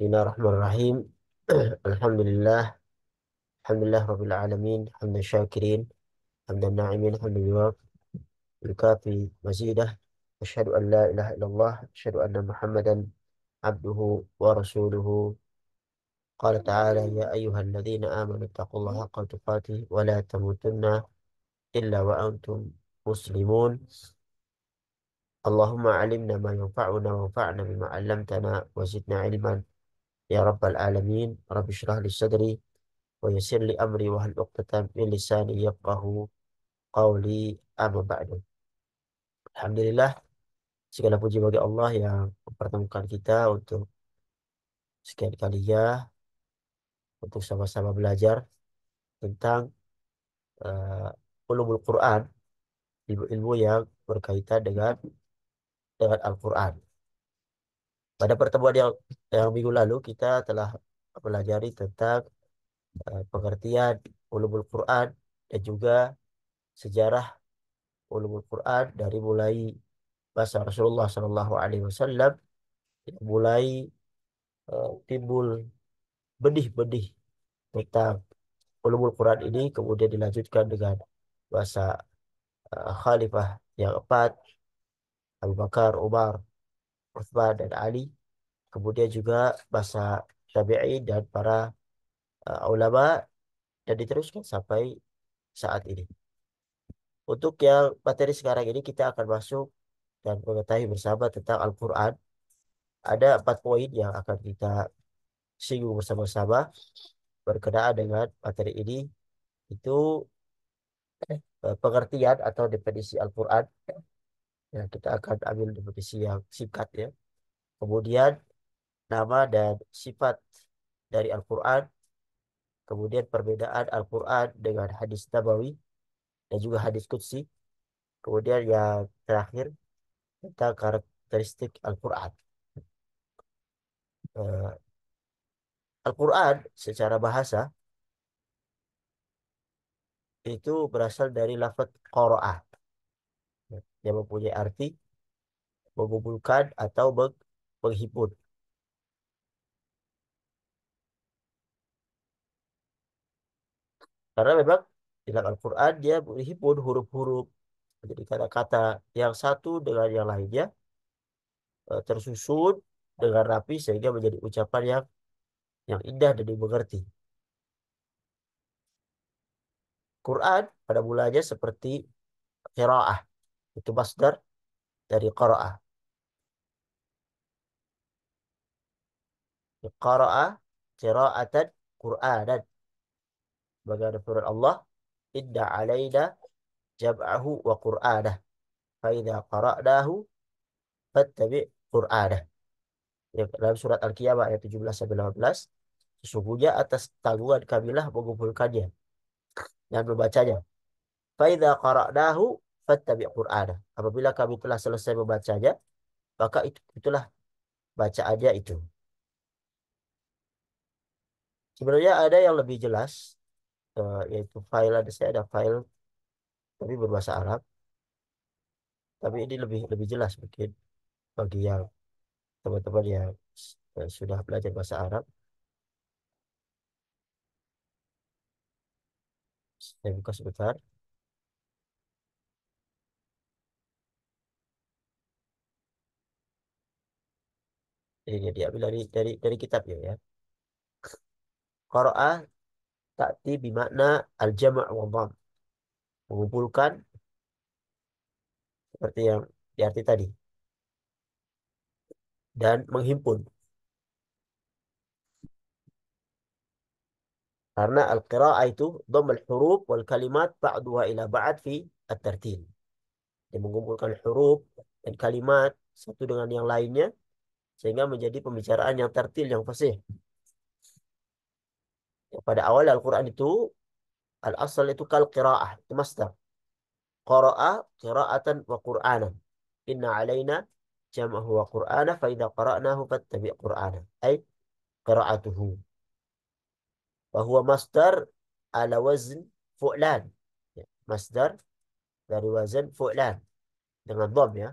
Bismillahirrahmanirrahim. Alhamdulillah. Alhamdulillah Rabbil Alamin. Hamdan syakirin. Hamdan na'imin. Hamdan yuwaf. Yukafi mazidah. Asyhadu an la ilaha illallah. Asyhadu anna Muhammadan abduhu wa rasuluhu. Qala ta'ala ya ayyuhalladzina amanu taqullaha haqqa tuqatih wa la tamutunna illa wa antum muslimun. Allahumma alimna ma yanfa'una wa anfa'na bima 'allamtana wa zidna ilman ya rabbal alamin. Rabbi shrah li sadri wa yassir li amri wa hal 'uqdatam min lisani yafqahu qawli amma ba'du. Alhamdulillah, segala puji bagi Allah yang mempertemukan kita untuk sekian kalinya untuk sama-sama belajar tentang ulumul Quran, ilmu-ilmu yang berkaitan dengan Al-Quran. Pada pertemuan yang minggu lalu kita telah pelajari tentang pengertian ulumul Quran dan juga sejarah ulumul Quran dari mulai masa Rasulullah Shallallahu Alaihi Wasallam mulai timbul benih-benih tentang ulumul Quran ini, kemudian dilanjutkan dengan masa Khalifah yang empat, Abu Bakar, Umar, Utsman dan Ali, kemudian juga masa Tabi'in dan para ulama, dan diteruskan sampai saat ini. Untuk yang materi sekarang ini kita akan masuk dan mengetahui bersama tentang Al-Quran. Ada 4 poin yang akan kita singgung bersama-sama berkenaan dengan materi ini. Itu pengertian atau definisi Al-Quran. Ya, kita akan ambil definisi yang singkat ya. Kemudian nama dan sifat dari Al-Quran. Kemudian perbedaan Al-Quran dengan hadis Nabawi dan juga hadis Qudsi. Kemudian yang terakhir tentang karakteristik Al-Quran. Eh, Al-Quran secara bahasa itu berasal dari lafaz qaraah, yang mempunyai arti mengumpulkan atau menghimpun. Karena memang di dalam Al-Quran dia menghimpun huruf-huruf jadi kata-kata yang satu dengan yang lainnya tersusun dengan rapi sehingga menjadi ucapan yang indah dan dimengerti. Quran pada mulanya seperti qiraah, itu masdar dari qaraah. Qaraah qiraatan Qur'anan. Bagaimana firman Allah, Inna alaina jam'ahu wa Qur'anah. Fa idza qara'nahu fattabi' Qur'anah. Ya, dalam surat Al-Qiyamah ayat 17 sampai 18, sesungguhnya atas tanggungan kamilah mengumpulkannya dan membacanya. Fa idza qara'nahu fattabi' Qur'anah. Apabila kami telah selesai membacanya, maka itulah bacaannya itu. Sebenarnya ada yang lebih jelas, yaitu file, saya ada file tapi berbahasa Arab, tapi ini lebih lebih jelas mungkin bagi yang teman-teman yang sudah belajar bahasa Arab. Saya buka sebentar. Ini dia diambil dari kitabnya ya. Qara'a ta'ti bimakna al-jama' wa dham. Mengumpulkan seperti yang diarti tadi. Dan menghimpun. Karena al-qira'ah itu dhammul huruf wal kalimat ba'duha ila ba'd fi at-tartil. Dia mengumpulkan huruf dan kalimat satu dengan yang lainnya sehingga menjadi pembicaraan yang tertil, yang fasih. Ya, pada awal Al-Quran itu al-asal itu kal qira'ah, itu masdar. Qara'a qira'atan wa qur'anan. Inna alaina jam'ahu wa qur'ana fa idza qara'nahu fattabi' qur'ana. Ay qira'atuhu. Wa huwa masdar ala wazn fu'lan. Ya, masdar dari wazn fu'lan dengan dham ya.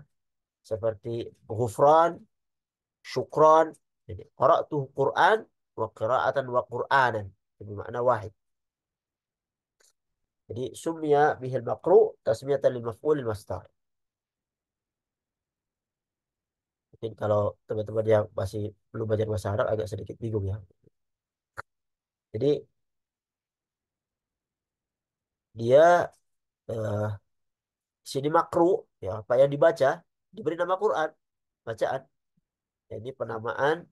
Seperti ghufran, syukran. Jadi qara'tu Quran wa qira'atan wa Qur'anan. Jadi makna wahid. Jadi sumya bihil maqru tasmiyatan lil maf'ulil masdar. Mungkin kalau teman-teman yang masih belum belajar bahasa Arab agak sedikit bingung ya. Jadi dia eh, sini makru ya apa yang dibaca diberi nama Quran bacaan. Jadi penamaan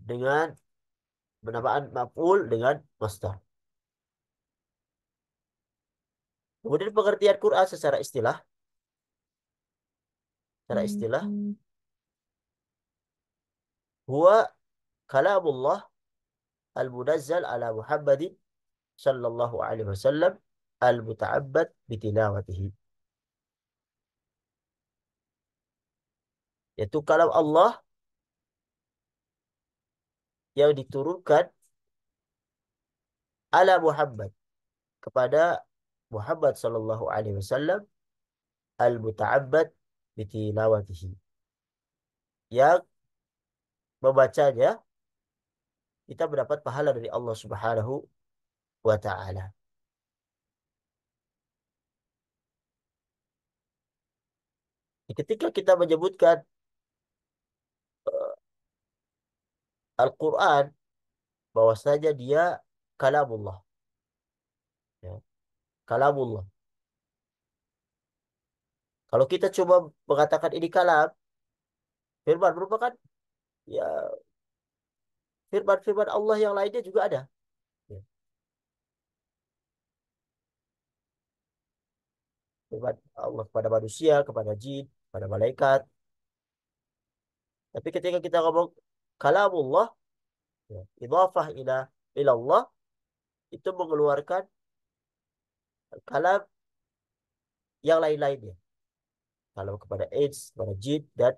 dengan penamaan maf'ul dengan masdar. Kemudian pengertian Quran secara istilah huwa kalamullah al-munazzal ala Muhammadin sallallahu alaihi wasallam al-muta'abbad bitilawatihi. Yaitu kalam Allah yang diturunkan ala Muhammad kepada Muhammad sallallahu alaihi wasallam al-muta'abbad bitilawatihi. Yang membacanya kita mendapat pahala dari Allah Subhanahu wa taala. Ketika kita menyebutkan Al-Quran bahwasanya dia kalamullah ya, kalamullah. Kalau kita coba mengatakan ini kalam, firman merupakan ya firman-firman Allah yang lainnya juga ada. Ya, firman Allah kepada manusia, kepada jin, kepada malaikat. Tapi ketika kita ngomong kalamullah, ya, idhafah ila Allah itu mengeluarkan kalam yang lain-lainnya. Kalam kepada ins, kepada jin dan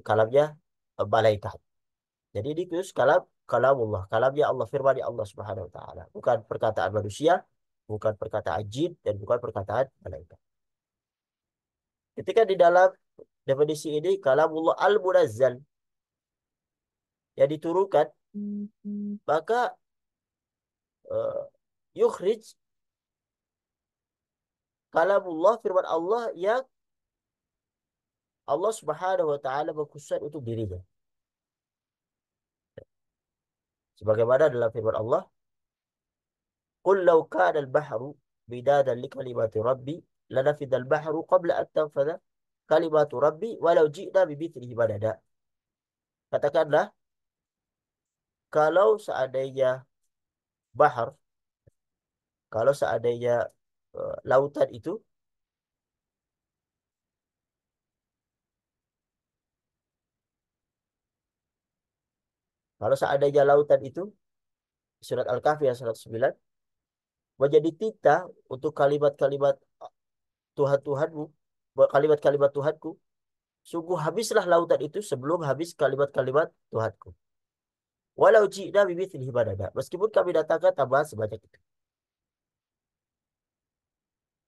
kalamnya malaikat. Jadi ini khusus kalamullah, kalamnya Allah, firman Allah Subhanahu wa taala, bukan perkataan manusia, bukan perkataan jin dan bukan perkataan malaikat. Ketika di dalam definisi ini kalamullah al-munazzal yang diturunkan, maka uh, yukhrij kalamullah firman Allah yang Allah Subhanahu wa taala mengkhususkan untuk dirinya. Sebagaimana dalam firman Allah, "Qul law kana al-bahru midadan li kalimati rabbi lanafida al-bahru qabla an tanfadha kalimatu rabbi walau ji'na bimithlihi madada." Katakanlah, kalau seandainya bahar, kalau seandainya lautan itu, kalau seandainya lautan itu, surat Al-Kahfi ayat 109, menjadi tinta untuk kalimat-kalimat Tuhan-Tuhanmu, kalimat-kalimat Tuhanku, sungguh habislah lautan itu sebelum habis kalimat-kalimat Tuhanku. Walau ji'na bimithlihi madada. Meskipun kami datangkan tambahan sebanyak itu.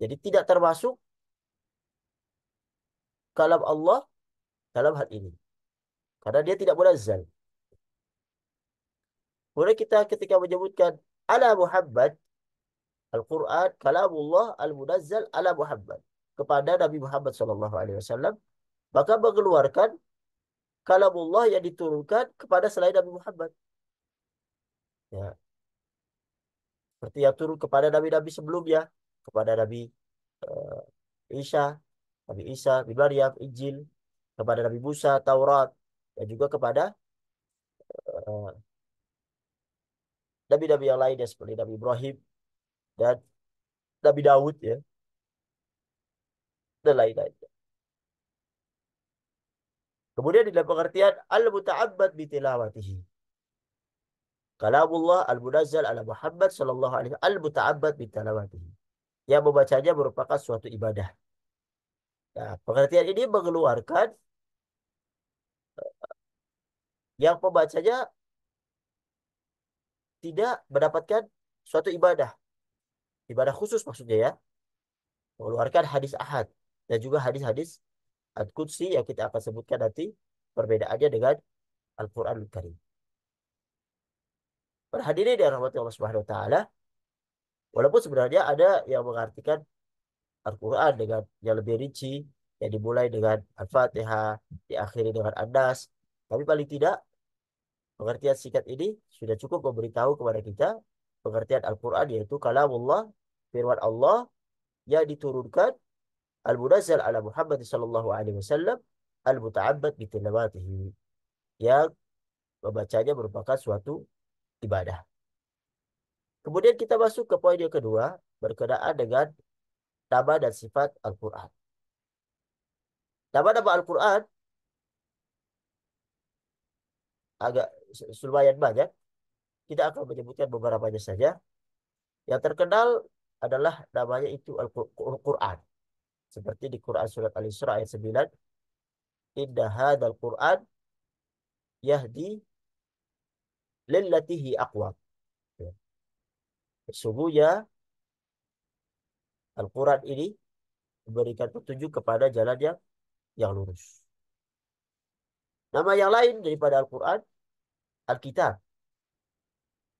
Jadi tidak termasuk kalam Allah dalam hal ini. Karena dia tidak munazzal. Kemudian kita ketika menyebutkan ala Muhammad, Al-Quran, kalamullah al-munazzal ala Muhammad. Kepada Nabi Muhammad SAW. Maka mengeluarkan kalamullah yang diturunkan kepada selain Nabi Muhammad. Ya, seperti yang turun kepada nabi-nabi sebelumnya. Kepada Nabi uh, Isa, Nabi Isa, Nabi Maryam, Injil. Kepada Nabi Musa, Taurat. Dan juga kepada uh, nabi-nabi yang lainnya seperti Nabi Ibrahim dan Nabi Daud ya dan lain-lain. Kemudian dalam pengertian al-muta'abbad bitilawatihi. Kalamullah al-munazzal ala Muhammad sallallahu alaihi wasallam al-muta'abbad bitilawatihi. Yang membacanya merupakan suatu ibadah. Nah, pengertian ini mengeluarkan yang pembacanya tidak mendapatkan suatu ibadah. Ibadah khusus maksudnya ya. Mengeluarkan hadis ahad dan juga hadis-hadis ad-qudsi yang kita akan sebutkan nanti perbedaannya dengan Al-Quranul Karim. Para hadirin yang rahmati Allah Subhanahu wa taala, walaupun sebenarnya ada yang mengartikan Al-Quran dengan yang lebih rinci, yang dimulai dengan Al-Fatihah, diakhiri dengan An-Nas, tapi paling tidak pengertian singkat ini sudah cukup memberitahu kepada kita pengertian Al-Quran, yaitu kalamullah, firman Allah yang diturunkan, al-munazzal ala Muhammad sallallahu alaihi wasallam, al-muta'abbad bitilawatihi, yang membacanya merupakan suatu ibadah. Kemudian kita masuk ke poin yang kedua berkenaan dengan nama dan sifat Al-Quran. Nama-nama Al-Quran agak lumayan banyak. Kita akan menyebutkan beberapanya saja. Yang terkenal adalah namanya itu Al-Quran. Seperti di Quran surat Al-Isra ayat 9. Inna hadzal Quran yahdi lillatihi aqwam. Sesungguhnya Al-Quran ini memberikan petunjuk kepada jalan yang lurus. Nama yang lain daripada Al-Quran, Al-Kitab.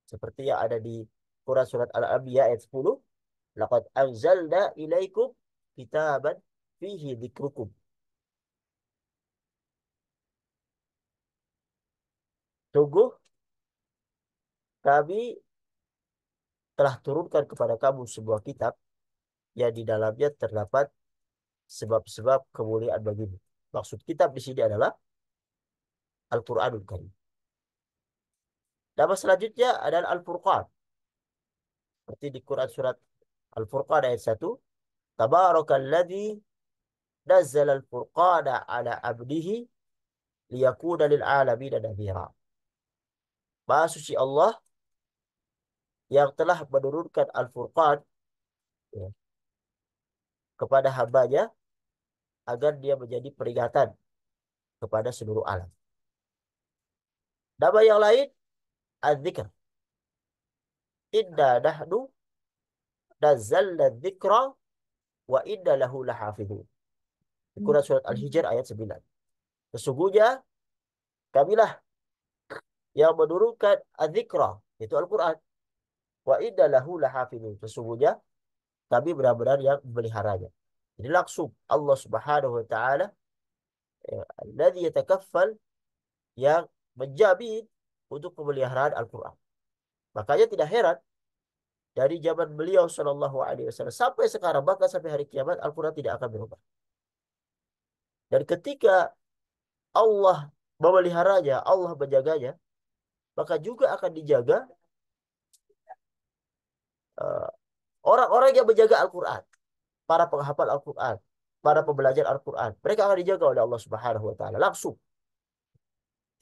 Seperti yang ada di Quran surat Al-Anbiya ayat 10. Laqad anzalna ilaikum kitaban fihi dzikrukum. Sungguh kami telah turunkan kepada kamu sebuah kitab yang di dalamnya terdapat sebab-sebab kemuliaan bagimu. Maksud kitab di sini adalah Al-Quranul Karim. Nama selanjutnya adalah Al-Furqan. Seperti di Quran surat Al-Furqan ayat 1. Tabarakalladzi nazzala al-furqana ala abdihi liyakuna lil alamin nadhira. Maha suci Allah yang telah menurunkan Al-Furqan, ya, kepada hambanya agar dia menjadi peringatan kepada seluruh alam. Nama yang lain, Az-Zikr. Inna nahnu nazzalna dzikra wa inna lahu lahafidhun. Quran surat Al-Hijr ayat 9. Sesungguhnya kamilah yang menurunkan Az-Zikra, itu Al-Quran. Wa inna lahu lahafidhun. Sesungguhnya kami benar-benar yang memeliharanya. Jadi langsung Allah Subhanahu wa taala, alladzi yatakaffal, yang menjamin untuk pemeliharaan Al-Quran. Makanya tidak heran dari zaman beliau Shallallahu Alaihi Wasallam sampai sekarang, bahkan sampai hari kiamat, Al-Quran tidak akan berubah. Dan ketika Allah memeliharanya, Allah menjaganya, maka juga akan dijaga eh, orang-orang yang menjaga Al-Quran, para penghafal Al-Quran, para pembelajar Al-Quran. Mereka akan dijaga oleh Allah Subhanahu Wa Taala langsung.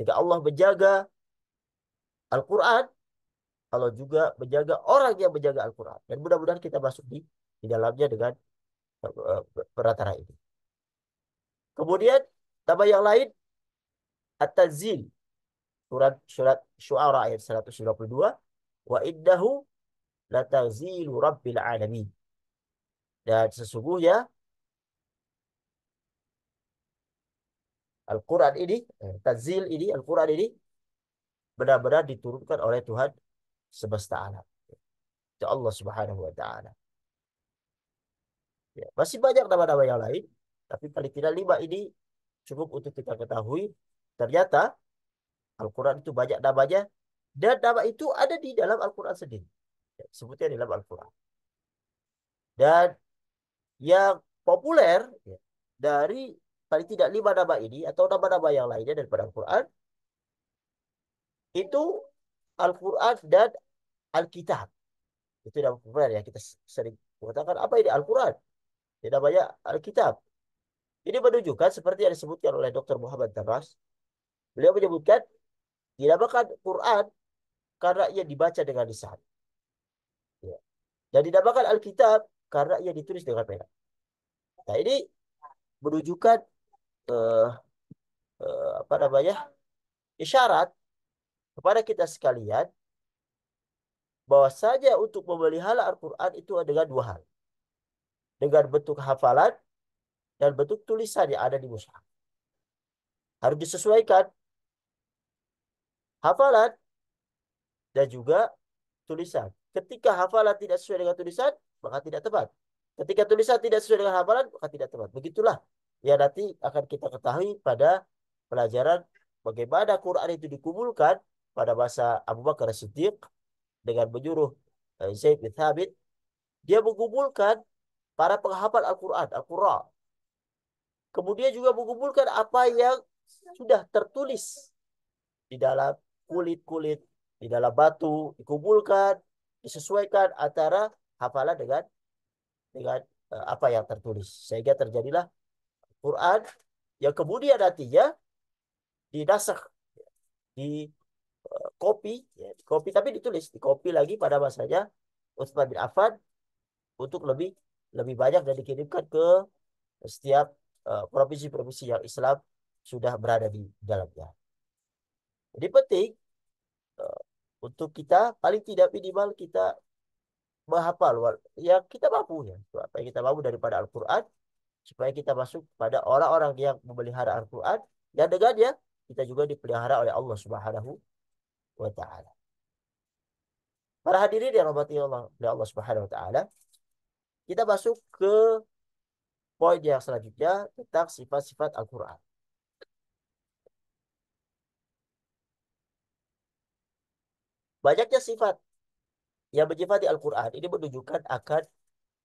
Jika Allah menjaga Al-Quran, Allah juga menjaga orang yang menjaga Al-Quran. Dan mudah-mudahan kita masuk di dalamnya dengan perantara ini. Kemudian tambah yang lain, At-Tanzil. Surat Syu'ara ayat 192. Wa innahu latanzilu rabbil alamin. Dan sesungguhnya Al-Quran ini, Tanzil ini, Al-Quran ini benar-benar diturunkan oleh Tuhan semesta alam. Itu Allah Subhanahu wa taala. Ya, masih banyak nama-nama yang lain, tapi paling tidak 5 ini cukup untuk kita ketahui. Ternyata Al-Quran itu banyak namanya, dan nama itu ada di dalam Al-Quran sendiri. Ya, sebutnya di dalam Al-Quran. Dan yang populer, ya, dari paling tidak 5 nama ini atau nama-nama yang lainnya daripada Al-Quran, itu Al-Quran dan Al-Kitab. Itu nama populer ya, kita sering mengatakan apa ini Al-Quran. Ini namanya Alkitab. Ini menunjukkan seperti yang disebutkan oleh Dr. Muhammad Darras. Beliau menyebutkan dinamakan Quran karena ia dibaca dengan lisan. Ya. Dan dinamakan Alkitab karena ia ditulis dengan pena. Nah, ini menunjukkan eh, apa namanya, isyarat kepada kita sekalian bahwa saja untuk memelihara Al-Quran itu dengan 2 hal. Dengan bentuk hafalan dan bentuk tulisan yang ada di mushaf. Harus disesuaikan hafalan dan juga tulisan. Ketika hafalan tidak sesuai dengan tulisan, maka tidak tepat. Ketika tulisan tidak sesuai dengan hafalan, maka tidak tepat. Begitulah yang nanti akan kita ketahui pada pelajaran bagaimana Quran itu dikumpulkan pada masa Abu Bakar Siddiq dengan menyuruh Zaid bin Thabit. Dia mengumpulkan para penghafal Al-Quran, Al-Qurra. Kemudian juga mengumpulkan apa yang sudah tertulis di dalam kulit-kulit, di dalam batu, dikumpulkan, disesuaikan antara hafalan dengan apa yang tertulis. Sehingga terjadilah Quran yang kemudian nantinya dinasakh, di copy, ya, di copy tapi ditulis, di copy lagi pada masanya Utsman bin Affan untuk lebih lebih banyak dan dikirimkan ke setiap provinsi-provinsi yang Islam sudah berada di dalamnya. Jadi penting eh, untuk kita paling tidak minimal kita menghafal yang kita mampu ya. Apa yang kita mampu daripada Al-Quran supaya kita masuk pada orang-orang yang memelihara Al-Quran yang dengannya kita juga dipelihara oleh Allah Subhanahu wa taala. Para hadirin yang rahmati Allah oleh Allah Subhanahu wa taala, kita masuk ke poin yang selanjutnya tentang sifat-sifat Al-Quran. Banyaknya sifat yang menyifati Al-Quran ini menunjukkan akan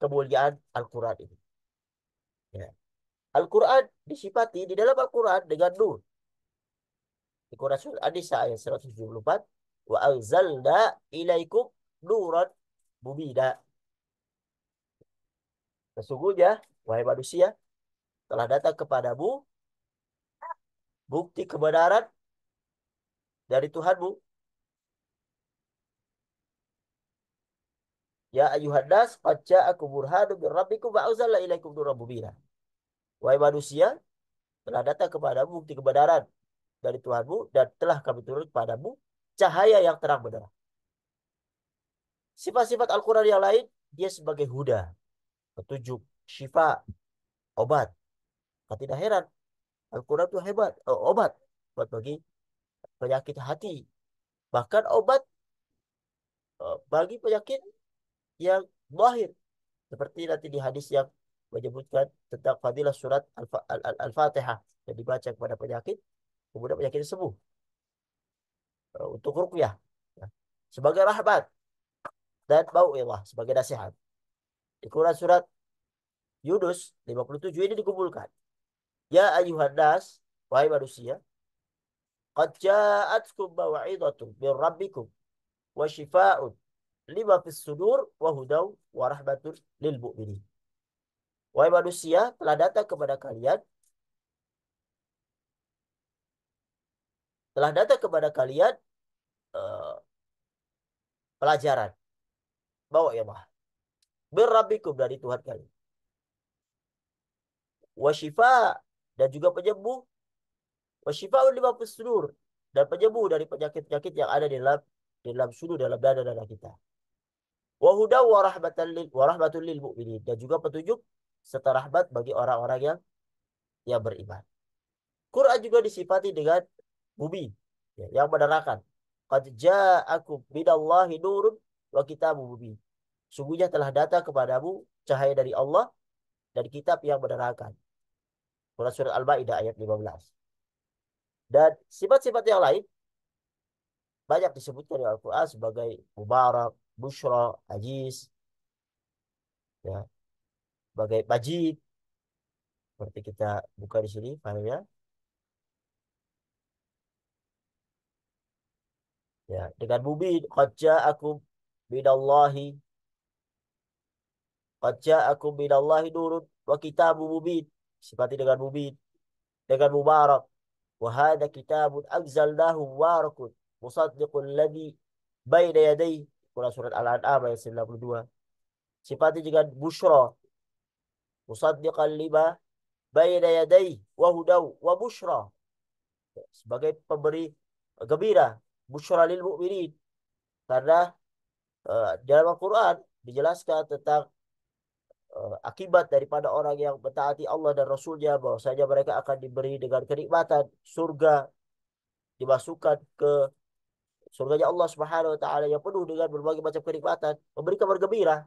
kemuliaan Al-Quran ini. Ya. Al-Quran disifati di dalam Al-Quran dengan nur. Di Quran Surah An-Nisa ayat 174, wa anzalna ilaikum nuran mubina. Sesungguhnya, wahai manusia, telah datang kepadamu bukti kebenaran dari Tuhanmu. Ya ayuhan nas, qad ja'akum burhanun min rabbikum wa anzalna ilaikum nuran mubina. Wahai manusia, telah datang kepadamu bukti kebenaran dari Tuhanmu dan telah kami turun kepadamu cahaya yang terang benderang. Sifat-sifat Al-Quran yang lain, dia sebagai huda, petunjuk, syifa, obat. Maka tidak heran, Al-Quran itu hebat, obat buat bagi penyakit hati. Bahkan obat bagi penyakit yang lahir. Seperti nanti di hadis yang menyebutkan tentang fadilah surat Al-Fatihah yang dibaca kepada penyakit, kemudian penyakit sembuh. Untuk ruqyah. Ya. Sebagai rahmat dan mau'izah, sebagai nasihat. Di Quran surat Yunus 57 ini dikumpulkan. Ya ayuhan nas, wahai manusia, qad ja'atkum maw'idhatun min rabbikum wa shifaa'un lima fis sudur wa hudaw wa rahmatun lil mu'minin. Wahai manusia, telah datang kepada kalian, telah datang kepada kalian uh, pelajaran, mau'izah min rabbikum dari Tuhan kalian. Wa shifa' dan juga penyembuh, wa shifa'un lima fis sudur dan penyembuh dari penyakit-penyakit yang ada di dalam sudur, dalam dada-dada kita. Wa hudaw wa rahmatul lil mu'minin dan juga petunjuk serta rahmat bagi orang-orang yang beriman. Quran juga disifati dengan mubin, ya, yang menerangkan. Qad ja'akum minallahi nurun wa kitabun mubin. Sungguhnya telah datang kepadamu cahaya dari Allah dan kitab yang menerangkan. Quran surat Al-Maidah ayat 15. Dan sifat-sifat yang lain banyak disebutkan di Al-Quran sebagai mubarak, bushra, aziz, ya, sebagai majid. Seperti kita buka di sini filenya. Ya, dengan mubin, minallahi, qad ja'akum minallahi nurun wa kitabun mubin. Sifati dengan mubin, dengan mubarak. Wa hadha kitabun anzalnahu mubarakun musaddiqul ladzi baina yadayhi. Quran surat Al-An'am ayat 92. Sifati dengan busyra, musaddiqan lima baina yadayhi wa hudaw wa busyra. Sebagai pemberi gembira, busyra lil mu'minin. Karena dalam Al-Quran dijelaskan tentang akibat daripada orang yang mentaati Allah dan Rasulnya bahwasanya mereka akan diberi dengan kenikmatan surga, dimasukkan ke surganya Allah Subhanahu wa taala yang penuh dengan berbagai macam kenikmatan, memberi kabar gembira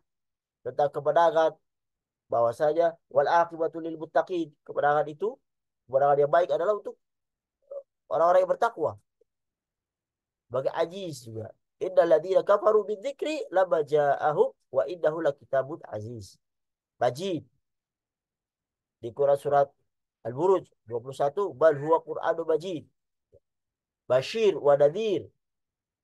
tentang kemenangan bahwasanya wal aqibatu lil muttaqin. Kemenangan itu, kemenangan yang baik adalah untuk orang-orang yang bertakwa. Bagi aziz juga. Innal ladzina kafaru min dzikri lamma ja'ahum wa innahu lakitabun aziz. Majid di Quran surat Al-Buruj 21, bal huwa Qur'anun Majid. Bashir wa nadhir.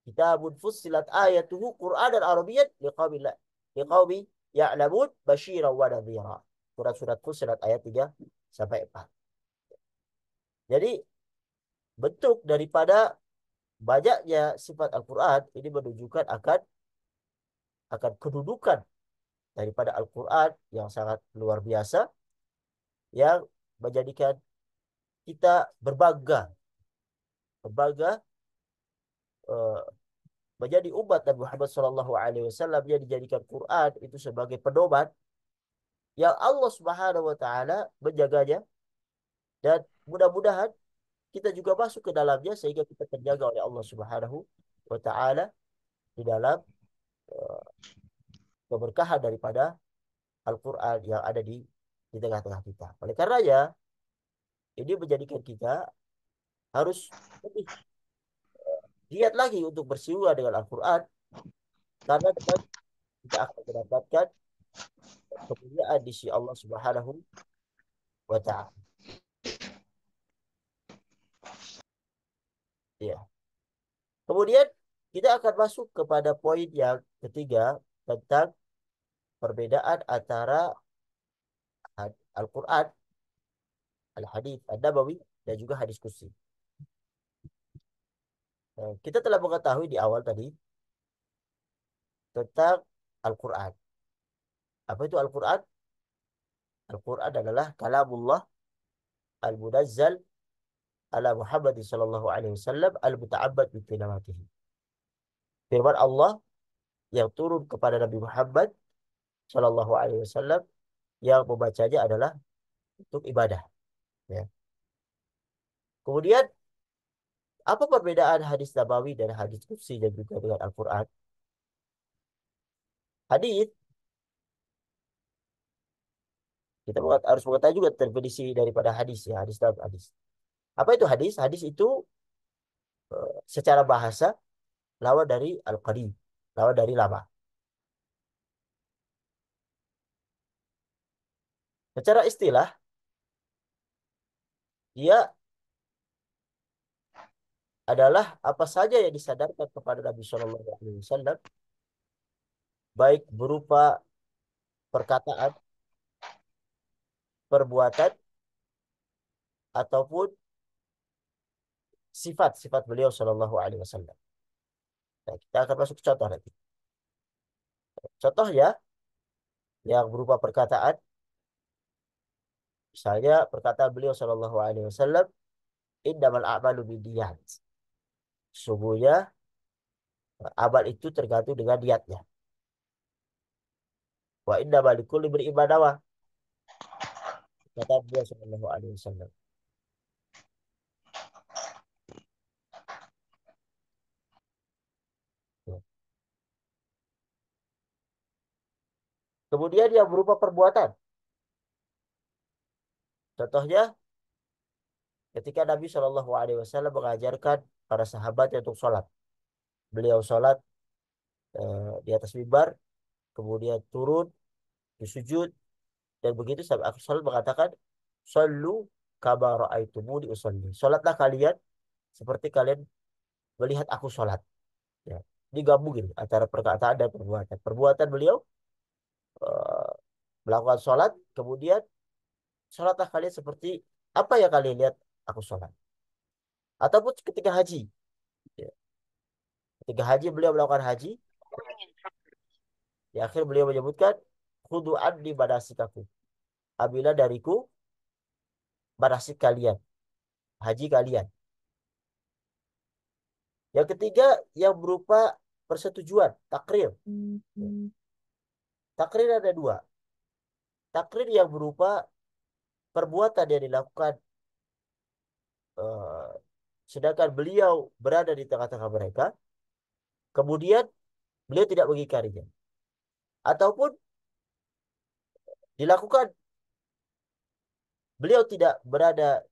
Kitabun fussilat ayatuhu Qur'anan Arabiyyan liqaumi ya'lamun basyiran wa nadhira. Quran surat Fussilat ayat 3 sampai 4. Jadi bentuk daripada banyaknya sifat Al-Quran ini menunjukkan akan kedudukan daripada Al-Quran yang sangat luar biasa, yang menjadikan kita berbangga eh, menjadi umat Nabi Muhammad SAW yang dijadikan Quran itu sebagai pedoman yang Allah Subhanahu Wa Taala menjaganya, dan mudah-mudahan kita juga masuk ke dalamnya sehingga kita terjaga oleh Allah Subhanahu Wa Taala di dalam eh, keberkahan daripada Al-Quran yang ada di tengah-tengah kita. Oleh karenanya, ini menjadikan kita harus lebih giat lagi untuk bersua dengan Al-Quran, karena dengan kita akan mendapatkan kemuliaan di sisi Allah Subhanahu wa Ta'ala. Ya. Kemudian kita akan masuk kepada poin yang ketiga tentang perbedaan antara Al-Quran, Al-Hadits An-Nabawi, dan juga hadis kursi. Kita telah mengetahui di awal tadi tentang Al-Quran. Apa itu Al-Quran? Al-Quran adalah kalamullah al-munazzal ala Muhammad sallallahu alaihi wasallam al-muta'abbad bi tilawatihi. Firman Allah yang turun kepada Nabi Muhammad sallallahu alaihi wasallam yang membacanya adalah untuk ibadah, ya. Kemudian apa perbedaan hadis nabawi dan hadis qudsi dan juga dengan Al-Quran? Hadis, kita harus mengetahui juga definisi daripada hadis, ya, hadis dan hadis. Apa itu hadis? Hadis itu secara bahasa lawan dari al-qarib, lawan dari lama. Secara istilah, dia adalah apa saja yang disadarkan kepada Nabi Shallallahu Alaihi Wasallam, baik berupa perkataan, perbuatan, ataupun sifat-sifat beliau Shallallahu Alaihi Wasallam. Nah, kita akan masuk ke contoh nanti. Contohnya yang berupa perkataan, misalnya perkataan beliau Shallallahu Alaihi Wasallam, innamal a'malu binniyat. Sesungguhnya amal itu tergantung dengan niatnya. Wa innamal likulli imri'in ma nawa. Kata beliau Shallallahu Alaihi Wasallam. Kemudian yang berupa perbuatan. Contohnya ketika Nabi Shallallahu Alaihi Wasallam mengajarkan para sahabatnya untuk sholat. Beliau sholat di atas mimbar, kemudian turun, disujud, dan begitu sampai akhir sholat mengatakan, Sallu kama ra'aitumuni usolli. Sholatlah kalian seperti kalian melihat aku sholat. Ya. Digabungin antara perkataan dan perbuatan. Perbuatan beliau eh, melakukan sholat, kemudian sholatlah kalian seperti apa yang kalian lihat aku sholat. Ataupun ketika haji. Ya. Ketika haji, beliau melakukan haji. Di akhir beliau menyebutkan, Khudu anni manasikakum. Ambillah dariku manasik kalian, haji kalian. Yang ketiga, yang berupa persetujuan, takrir. Ya. Takrir ada dua. takrir yang berupa perbuatan yang dilakukan eh, sedangkan beliau berada di tengah-tengah mereka, kemudian beliau tidak mengingkarinya. Ataupun dilakukan, beliau tidak berada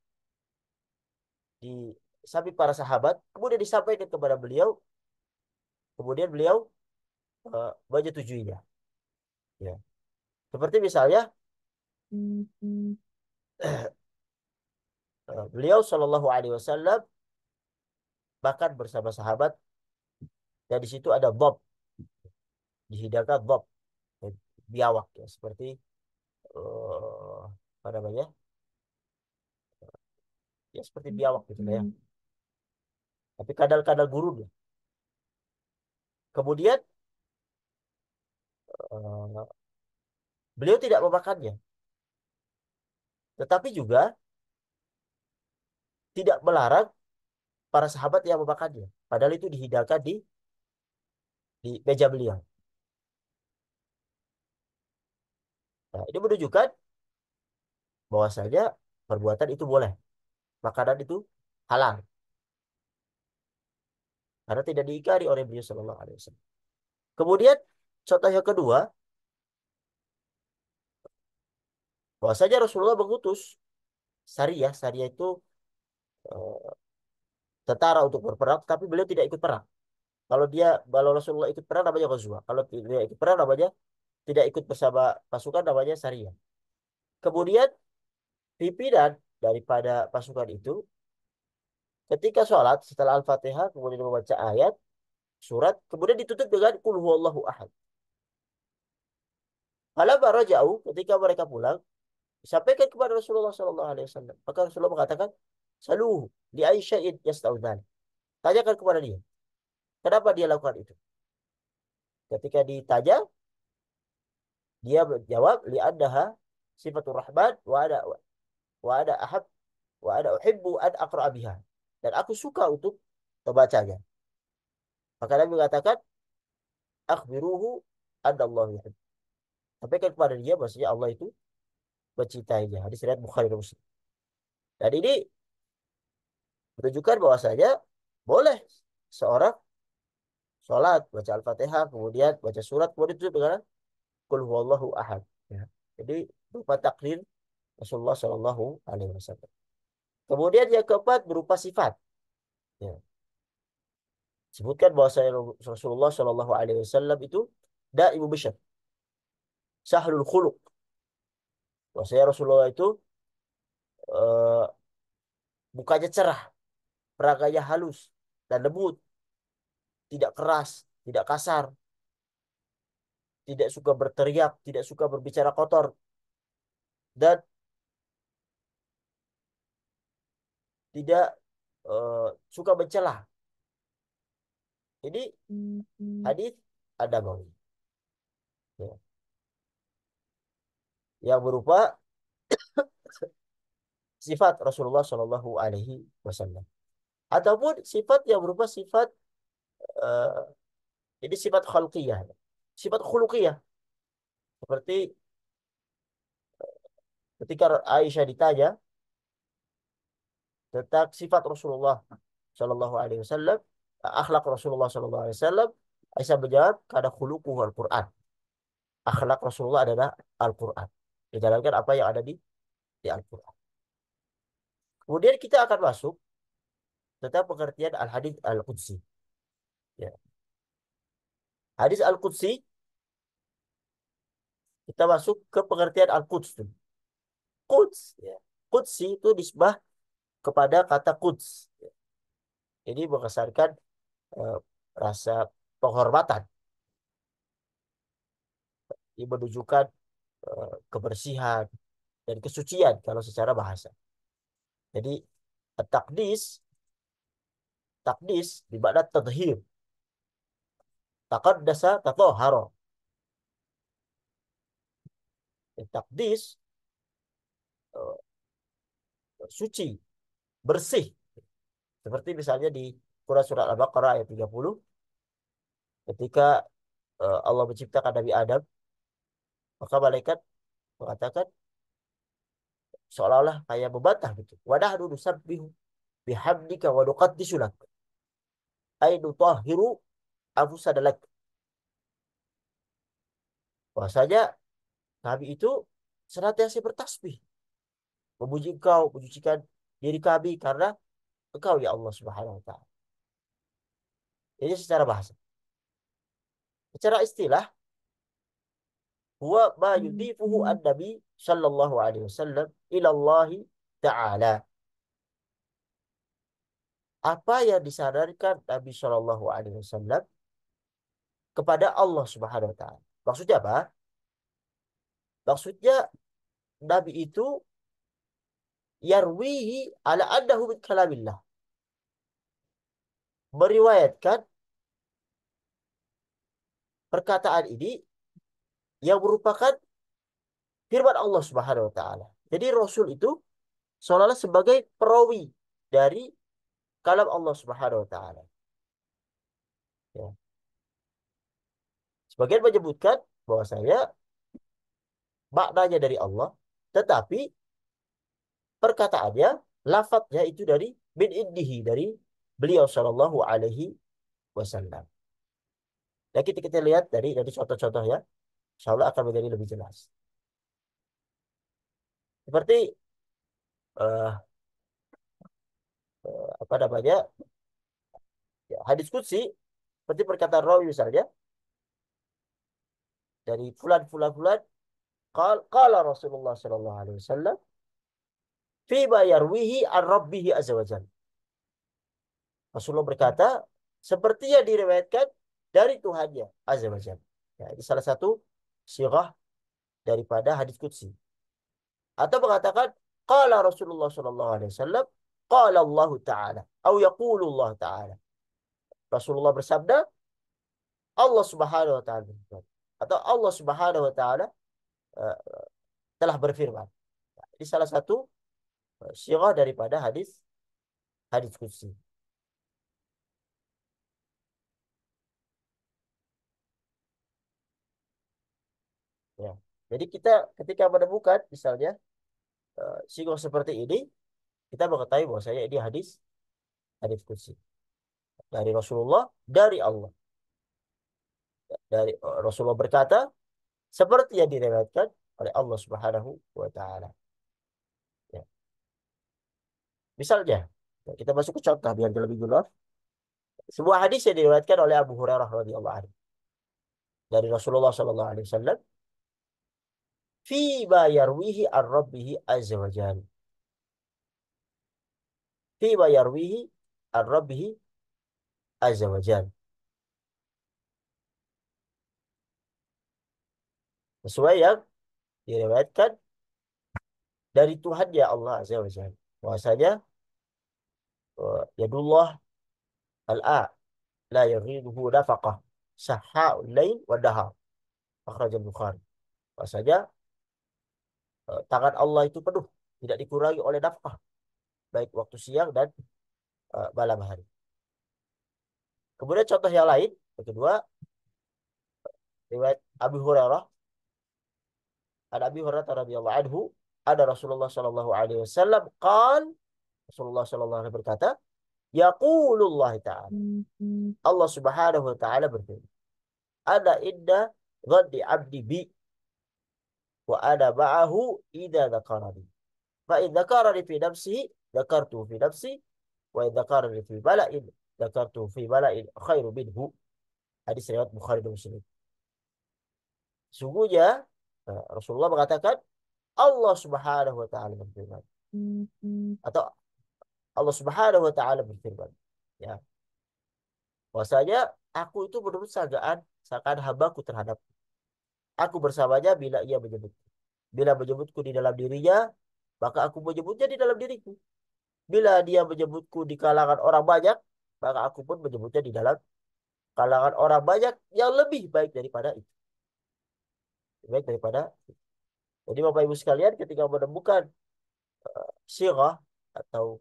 di samping para sahabat, kemudian disampaikan kepada beliau, kemudian beliau menyetujuinya. Ya. Seperti misalnya beliau Shallallahu Alaihi Wasallam bahkan bersama sahabat, dan di situ ada bob, dihidangkan bob, biawak ya, seperti apa namanya, ya seperti biawak gitu lah ya, tapi kadal-kadal gurun ya. Kemudian eh, beliau tidak memakannya, tetapi juga tidak melarang para sahabat yang memakannya. Padahal itu dihidangkan di meja beliau. Nah, ini menunjukkan bahwasanya perbuatan itu boleh, makanan itu halal, karena tidak diingkari oleh beliau Shallallahu Alaihi Wasallam. Kemudian contoh yang kedua, bahwasanya Rasulullah mengutus Sariyah. Sariyah itu eh, tentara untuk berperang, tapi beliau tidak ikut perang. Kalau Rasulullah ikut perang namanya ghazwah. Kalau tidak ikut perang namanya tidak ikut bersama pasukan, namanya Sariyah. Kemudian pimpinan daripada pasukan itu ketika sholat setelah Al-Fatihah kemudian membaca ayat surat, kemudian ditutup dengan qul huwallahu ahad. Falamma jauh ketika mereka pulang, disampaikan kepada Rasulullah sallallahu alaihi wasallam. Maka Rasulullah mengatakan, "Saluhu li aisya'in yasta'udzan." Tanyakan kepada dia, kenapa dia lakukan itu? Ketika ditanya, dia menjawab, "Li'annaha sifatur rahman wa ada ahab wa ada uhibbu an aqra'a biha." Dan aku suka untuk membacanya. Maka Nabi mengatakan, "Akhbiruhu anna Allah yuhibbu." Sampaikan kepada dia bahwasanya Allah itu mencintainya. Hadis riwayat Bukhari dan Muslim. Dan ini menunjukkan bahwasanya boleh seorang sholat, baca Al-Fatihah, kemudian baca surat, kemudian itu dengan Qul huwallahu ahad. Ya. Jadi berupa takrir Rasulullah Shallallahu Alaihi Wasallam. Kemudian yang keempat berupa sifat. Ya. Sebutkan bahwasanya Rasulullah Shallallahu Alaihi Wasallam itu daimu bisyar, sahlul khuluq. Bahwasanya Rasulullah itu eh, mukanya cerah, peraganya halus dan lembut, tidak keras, tidak kasar, tidak suka berteriak, tidak suka berbicara kotor, dan tidak suka mencela. Ini hadis ada Nabawi, ya, yang berupa sifat Rasulullah Shallallahu Alaihi Wasallam, ataupun sifat yang berupa sifat eh, ini sifat khalqiyah, sifat khuluqiyah, seperti ketika Aisyah ditanya tentang sifat Rasulullah Shallallahu Alaihi Wasallam, akhlak Rasulullah Shallallahu Alaihi Wasallam, Aisyah menjawab, karena khuluquhu Al-Quran. Akhlak Rasulullah adalah Al-Quran. Dijalankan apa yang ada di Al-Quran. Kemudian kita akan masuk tentang pengertian Al-Hadits Al-Qudsi. Ya. Hadis Al-Qudsi, kita masuk ke pengertian Al-Quds. Quds. Ya. Qudsi itu nisbah kepada kata Quds. Ya. Ini mengesankan eh, rasa penghormatan. Ini menunjukkan kebersihan dan kesucian kalau secara bahasa. Jadi takdis, takdis bermakna tadhir. Taqaddasa tatahhara. Takdis suci, bersih. Seperti misalnya di Quran surat Al-Baqarah ayat 30, ketika Allah menciptakan Nabi Adam, maka malaikat mengatakan seolah-olah kayak membantah gitu. Wa nahnu nusabbihu bihamdika wa nuqaddisu lak. Ai nutahhiru anfusana lak. Bahwasanya kami itu senantiasa bertasbih, memuji Engkau, menyucikan diri kami karena Engkau ya Allah Subhanahu wa taala. Ini secara bahasa. Secara istilah, huwa ma yudhifuhu an-nabi sallallahu alaihi wasallam ila Allah taala. Apa yang disadarkan Nabi Shallallahu alaihi wasallam kepada Allah Subhanahu wa taala. Maksudnya apa? Maksudnya Nabi itu yarwihi ala annahu min kalamillah. Meriwayatkan perkataan ini yang merupakan firman Allah Subhanahu wa taala. Jadi Rasul itu seolah-olah sebagai perawi dari kalam Allah Subhanahu wa taala. Ya. Sebagian menyebutkan bahwasanya maknanya dari Allah, tetapi perkataannya, lafadznya itu dari min indihi, dari beliau Shallallahu alaihi wasallam. Nah, kita lihat dari contoh-contoh ya, insya Allah akan menjadi lebih jelas. Seperti eh, apa namanya, ya, hadis qudsi, seperti perkataan rawi misalnya, dari fulan fulan fulan, qala Rasulullah Shallallahu alaihi wasallam fima yarwihi an rabbihi azza wajalla. Rasulullah berkata seperti yang diriwayatkan dari Tuhannya azza wajalla. Ya, ini salah satu sirah daripada hadis qudsi. Atau mengatakan qala Rasulullah sallallahu alaihi wasallam qala Allah taala atau yaqulu Allah taala. Rasulullah bersabda, Allah Subhanahu wa taala berfirman. Atau Allah Subhanahu wa taala uh, telah berfirman. Ini salah satu sirah daripada hadis hadis qudsi. Ya. Jadi kita ketika menemukan misalnya sirah seperti ini, kita mengetahui bahwasanya ini hadis hadis qudsi dari Rasulullah, dari Allah. Dari Rasulullah berkata seperti yang diriwayatkan oleh Allah Subhanahu wa taala. Ya. Misalnya, ya, kita masuk ke contoh biar lebih jelas. Sebuah hadis yang diriwayatkan oleh Abu Hurairah radhiyallahu anhu dari Rasulullah sallallahu alaihi wasallam fi ma yarwihi an rabbih azza wa jalla. Fi ma yarwihi an rabbih azza wa jalla. Sesuai yang diriwayatkan dari Tuhan ya Allah azza wa jalla. Bahwasanya yadullah al-a la yaghiduhu nafaqah sahhaul lail wa dahar. Akhrajal Bukhari. Bahwasanya tangan Allah itu penuh, tidak dikurangi oleh nafkah, baik waktu siang dan malam hari. Kemudian contoh yang lain, yang kedua, riwayat Abu Hurairah, ada Abi Hurairah radhiyallahu anhu, ada Rasulullah sallallahu alaihi wasallam, Rasulullah sallallahu alaihi berkata, yaqulullah ta'ala. Allah Subhanahu wa taala berfirman, "Ana inda dhanni 'abdi bi wa ana ma'ahu idza dzakarani." Fa in dzakarani fi nafsihi dzakartu fi nafsi wa in dzakarani fi mala'in dzakartu fi mala'in khairu minhu. Hadis riwayat Bukhari dan Muslim. Sungguhnya Rasulullah mengatakan Allah Subhanahu wa taala berfirman. Atau Allah Subhanahu wa taala berfirman. Ya, bahwasanya aku itu menurut sanggaan sangkaan hambaku terhadap aku bersamanya bila ia menyebut. Bila menyebutku di dalam dirinya, maka aku menyebutnya di dalam diriku. Bila dia menyebutku di kalangan orang banyak, maka aku pun menyebutnya di dalam kalangan orang banyak yang lebih baik daripada itu. Baik daripada itu. Jadi Bapak Ibu sekalian ketika menemukan sirah atau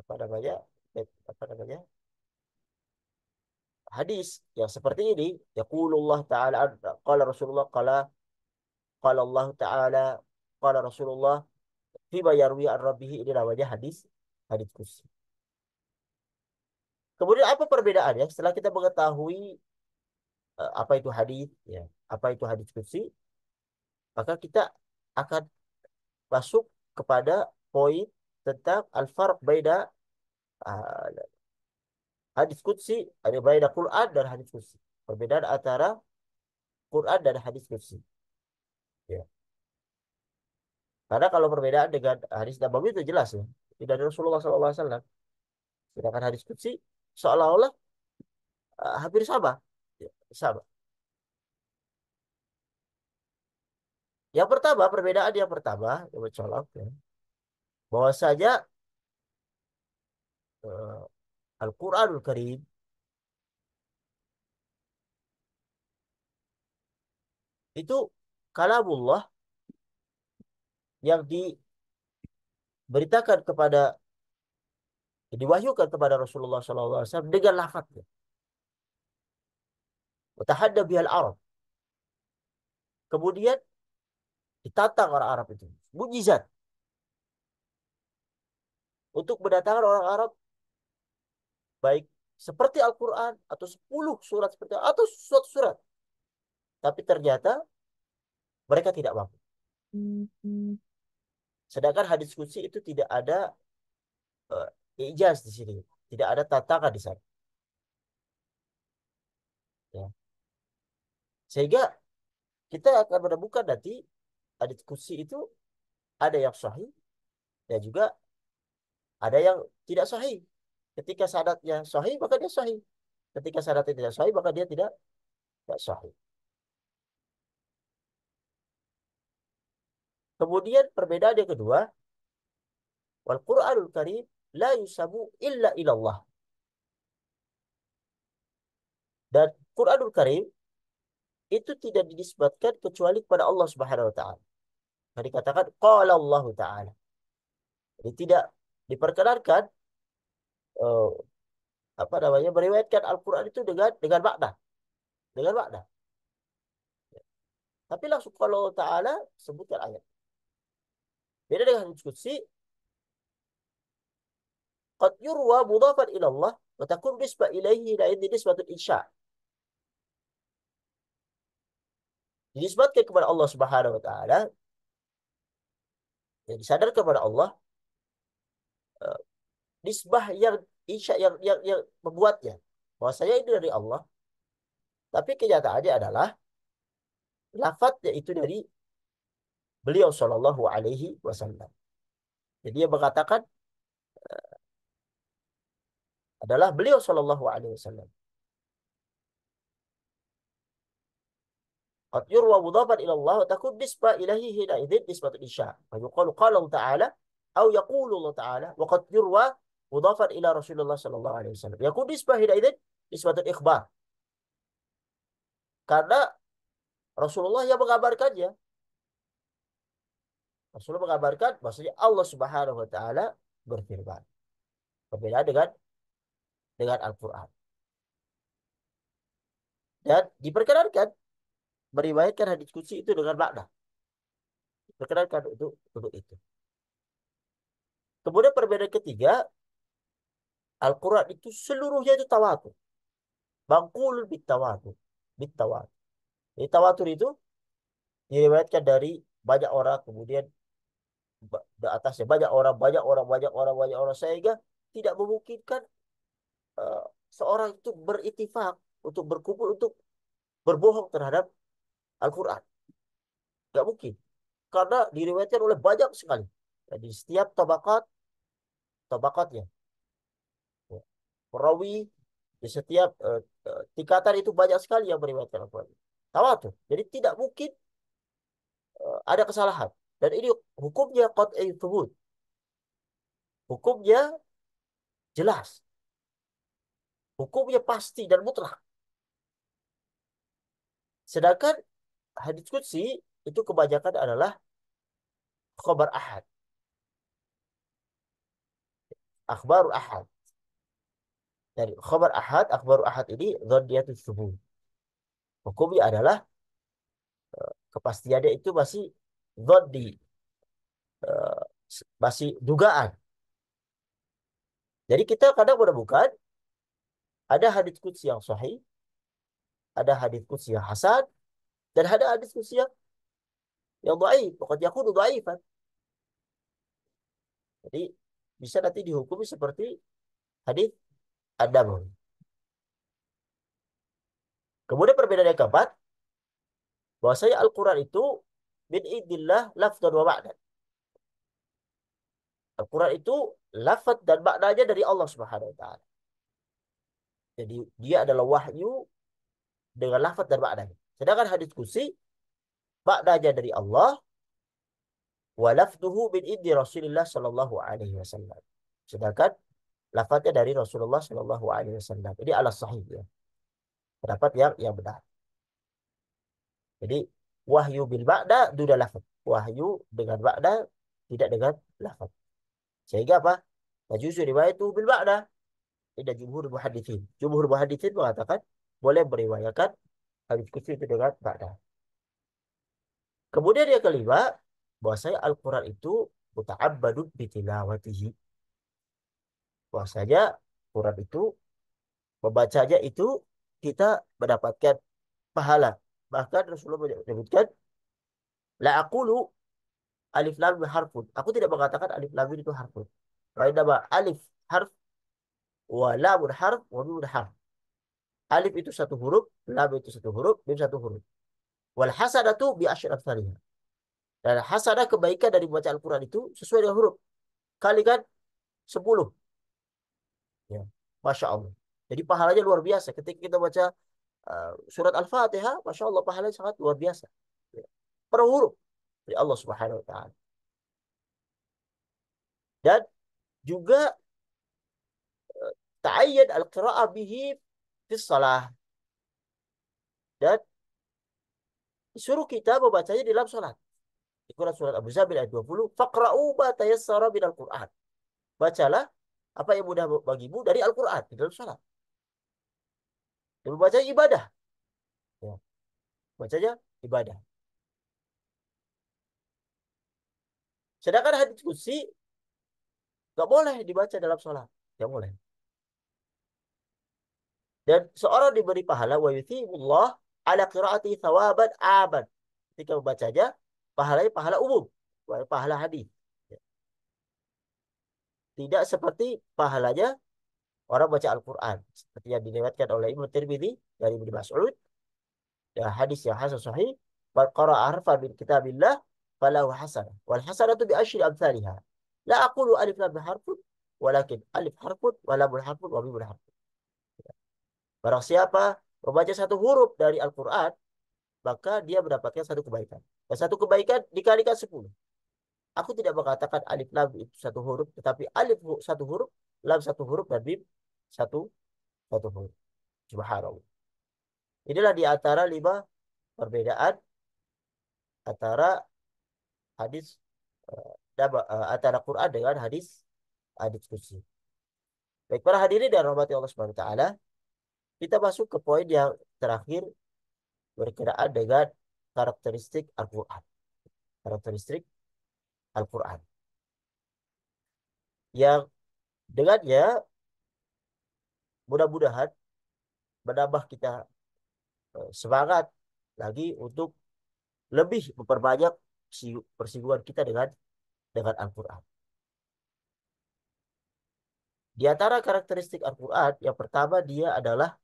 apa namanya apa namanya hadis yang seperti ini, yaqulullah ta'ala qala Rasulullah qala qala Allah Ta'ala, qala Rasulullah, fima yarwi an rabbih, ini namanya hadis hadis kursi. Kemudian apa perbedaannya? Setelah kita mengetahui apa itu hadis, ya, apa itu hadis kursi, maka kita akan masuk kepada poin tentang al-farq baina uh, hadis kursi, ada baina Quran dan hadis kursi. Perbedaan antara Quran dan hadis kursi. Ya. Karena kalau perbedaan dengan hadis Nabawi itu jelas ya. Tidak dari Rasulullah SAW. Sedangkan hadis kursi seolah-olah hampir sama. Ya, sama. Yang pertama, perbedaan yang pertama, yang mencolok, ya, bahwasanya eh, Al-Quranul Karim itu kalamullah yang diberitakan kepada, diwahyukan kepada Rasulullah SAW dengan lafadznya. Watahadda bihal Arab. Kemudian ditantang orang Arab itu. Mujizat. Untuk mendatangkan orang Arab baik seperti Al-Quran atau 10 surat seperti atau suatu surat. Tapi ternyata mereka tidak mampu. Sedangkan hadis qudsi itu tidak ada ijaz di sini. Tidak ada tantangan di sana. Ya. Sehingga kita akan menemukan nanti hadis qudsi itu ada yang sahih dan juga ada yang tidak sahih. Ketika sanadnya sahih maka dia sahih. Ketika sanadnya tidak sahih maka dia tidak sahih. Kemudian perbedaan yang kedua, wal Qur'anul Karim la yusabu illa ilallah. Dan Qur'anul Karim itu tidak dinisbatkan kecuali kepada Allah Subhanahu wa taala. Nah, dikatakan qala Allah taala. Jadi tidak diperkenankan eh, apa namanya meriwayatkan Al-Qur'an itu dengan makna, dengan makna. Tapi langsung kalau Allah taala sebutkan ayat. Beda dengan hadis qudsi, qad yurwa mudhafan ila Allah wa takun nisbah ilaihi la idhi nisbatul insya. Dinisbatkan kepada Allah Subhanahu wa taala, yang disadarkan kepada Allah eh, nisbah yang insya yang membuatnya bahwasanya itu dari Allah, tapi kenyataannya adalah lafadznya itu dari beliau Shallallahu Alaihi Wasallam. Jadi dia mengatakan adalah beliau Shallallahu Alaihi Wasallam. Qad yurwa mudhafan ila Allah wa takun nisbah ilahi hina idzin nisbatul isya. Fa yuqalu qala Allah Ta'ala atau yaqulu Allah Ta'ala wa qad yurwa mudhafan ila Rasulullah Shallallahu Alaihi Wasallam. Yakun nisbah hina idzin nisbatul ikhbar. Karena Rasulullah yang mengabarkannya. Rasulullah mengabarkan maksudnya Allah Subhanahu wa taala berfirman. Berbeda dengan Al-Qur'an. Dan diperkenankan meriwayatkan hadis qudsi itu dengan makna. Diperkenankan untuk itu. Kemudian perbedaan ketiga, Al-Qur'an itu seluruhnya itu tawatur. Mangqul bitawatur. Bitawatur. Jadi tawatur itu diriwayatkan dari banyak orang, kemudian di atasnya banyak orang, banyak orang, banyak orang, banyak orang, sehingga tidak memungkinkan eh, seorang itu beritifak untuk berkumpul untuk berbohong terhadap Al-Quran. Nggak mungkin. Karena diriwayatkan oleh banyak sekali. Jadi setiap tabakatnya. Ya. Perawi di setiap tingkatan itu banyak sekali yang meriwayatkan Al-Quran. Tawatur. Jadi tidak mungkin ada kesalahan. Dan ini hukumnya qat'i thubut. Hukumnya jelas. Hukumnya pasti dan mutlak. Sedangkan hadis qudsi itu kebanyakan adalah khabar ahad. Akhbar ahad. Dari khabar ahad, akhbar ahad ini dzanniyatus subut. Hukumnya adalah Kepastiannya itu masih dhanni, eh, masih dugaan. Jadi kita kadang menemukan ada hadits qudsi yang sahih, ada hadits qudsi yang hasan, dan ada hadits qudsi yang dhaif. Pokoknya yakunu dhaifan. Jadi bisa nanti dihukumi seperti hadits Adam. Kemudian perbedaan yang keempat, bahwasanya Al-Quran itu min idillah lafdan wa ma'na. Al-Quran itu lafaz dan maknanya dari Allah Subhanahu wa taala. Jadi dia adalah wahyu dengan lafaz dan maknanya. Sedangkan hadis qudsi maknanya dari Allah wa lafduhu min indi Rasulillah sallallahu alaihi wasallam. Sedangkan lafaznya dari Rasulullah sallallahu alaihi wasallam. Ini ala sahih ya. Pendapat yang benar. Jadi wahyu bil makna duna lafaz. Wahyu dengan makna tidak dengan lafaz. Sehingga apa? Najuzu riwayatu bil makna. Ini jumhur muhaditsin. Jumhur muhaditsin mengatakan boleh meriwayatkan hadis qudsi itu dengan makna. Kemudian yang kelima, bahwasanya Al-Quran itu muta'abbadun bitilawatihi. Bahwasanya Quran itu membacanya itu kita mendapatkan pahala. Bahkan Rasulullah menyebutkan la aqulu alif lam mim harfun. Aku tidak mengatakan alif lam mim itu harfun. Wa innama alif harf wa lamun harf wa mim harf. Alif itu satu huruf, lam itu satu huruf, mim satu huruf. Wal hasanatu bi asyri amsalihha. Dan hasanah kebaikan dari membaca Al-Quran itu sesuai dengan huruf. Kalikan 10. Ya. Masya Allah. Jadi pahalanya luar biasa. Ketika kita baca surat Al-Fatihah, Masya Allah pahalanya sangat luar biasa. Ya. Per huruf dari Allah Subhanahu Wa Taala. Dan juga ta'ayyad al-qira'ah bihi fi salah. Dan disuruh kita membacanya di dalam salat. Ikulah surat Abu Zabil ayat 20. Faqra'u ma tayassara minal Qur'an. Bacalah apa yang mudah bagimu dari Al-Quran di dalam salat. Dan membaca ibadah. Ya. Bacanya ibadah. Sedangkan hadits qudsi nggak boleh dibaca dalam sholat. Nggak boleh. Dan seorang diberi pahala wa yuthibullah ala qiraati thawaban abad. Ketika membacanya, pahalanya pahala umum. Pahala hadis. Ya. Tidak seperti pahalanya orang baca Al-Quran. Seperti yang diriwayatkan oleh Ibnu Tirmidzi dari Ibnu Mas'ud. Ya, hadis yang hasan sahih. Man qara'a harfan min kitabillah falahu hasanah. Wal hasanatu bi asyri amsalihha. La aqulu alif lam harfun, walakin alif harfun, wa lam harfun, wa mim harfun. Barang siapa membaca satu huruf dari Al-Quran, maka dia mendapatkan satu kebaikan. Dan satu kebaikan dikalikan 10. Aku tidak mengatakan alif lam itu satu huruf, tetapi alif satu huruf, lam satu huruf, dan mim satu satu huruf. Subhanallah. Inilah di antara 5 perbedaan antara hadis antara Quran dengan hadis qudsi. Baik para hadirin dan rahmati Allah Subhanahu wa taala, kita masuk ke poin yang terakhir berkenaan dengan karakteristik Al-Quran. Karakteristik Al-Quran. Yang dengannya mudah-mudahan menambah kita semangat lagi untuk lebih memperbanyak persinggungan kita dengan Al-Quran. Di antara karakteristik Al-Quran, yang pertama dia adalah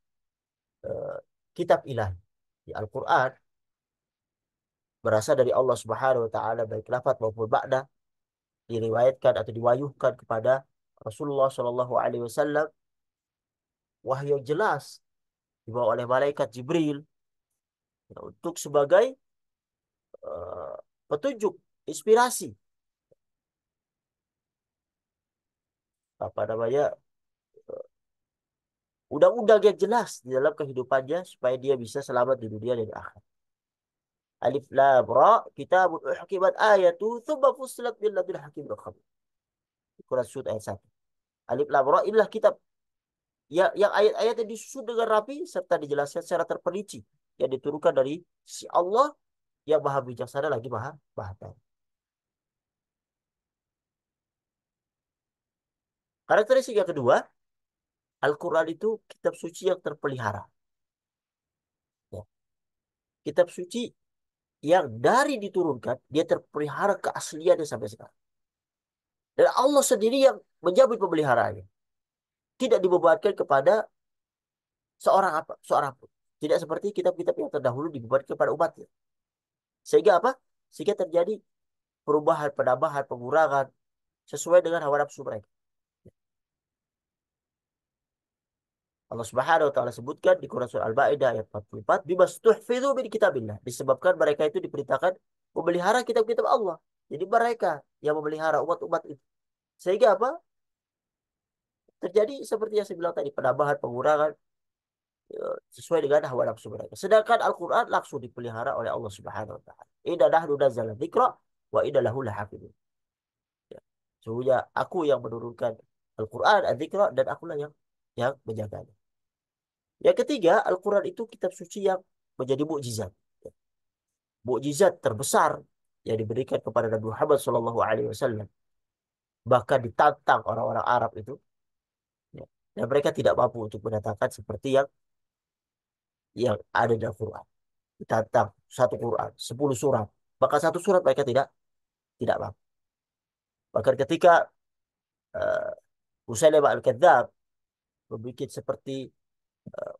uh, kitab ilahi. Di Al-Quran berasal dari Allah Subhanahu wa taala baik lafaz maupun makna, diriwayatkan atau diwahyukan kepada Rasulullah Shallallahu alaihi wasallam wahyu yang jelas dibawa oleh malaikat Jibril ya, untuk sebagai uh, petunjuk, inspirasi, apa namanya, undang-undang yang jelas di dalam kehidupannya supaya dia bisa selamat di dunia dan di akhirat. Alif lam ra kitabun uhkimat ayatu thumma fussilat min ladun hakimin khabir. Quran surat ayat 1. Alif lam ra inilah kitab ya, yang ayat-ayat yang disusun dengan rapi serta dijelaskan secara terperinci yang diturunkan dari si Allah Yang maha bijaksana lagi maha maha tahu. Karakteristik yang kedua, Al-Quran itu kitab suci yang terpelihara. Ya. Kitab suci yang dari diturunkan, dia terpelihara keasliannya sampai sekarang. Dan Allah sendiri yang menjamin pemeliharaannya. Tidak dibebankan kepada seorang pun. Tidak seperti kitab-kitab yang terdahulu dibebankan kepada umatnya. Sehingga apa? Sehingga terjadi perubahan, penambahan, pengurangan sesuai dengan hawa nafsu mereka. Allah Subhanahu wa taala sebutkan di Quran surah Al-Maidah ayat 44, "Bima stuhfizu min kitabillah." Disebabkan mereka itu diperintahkan memelihara kitab-kitab Allah. Jadi mereka yang memelihara umat-umat itu. Sehingga apa? Terjadi seperti yang saya bilang tadi, penambahan, pengurangan sesuai dengan hawa nafsu mereka. Sedangkan Al-Quran langsung dipelihara oleh Allah Subhanahu wa taala. Inna nahnu nazzalna dzikra wa inna lahu lahafidun. Ya. Sesungguhnya aku yang menurunkan Al-Quran, Al-Dzikra, dan akulah yang menjaganya. Yang ketiga, Al-Quran itu kitab suci yang menjadi mukjizat. Ya. Mukjizat terbesar yang diberikan kepada Nabi Muhammad SAW. Bahkan ditantang orang-orang Arab itu. Ya. Dan mereka tidak mampu untuk mendatangkan seperti yang ada di Al-Quran. Ditantang satu Quran, 10 surat. Bahkan satu surat mereka tidak mampu. Bahkan ketika uh, Musailamah Al-Kadzab membuat seperti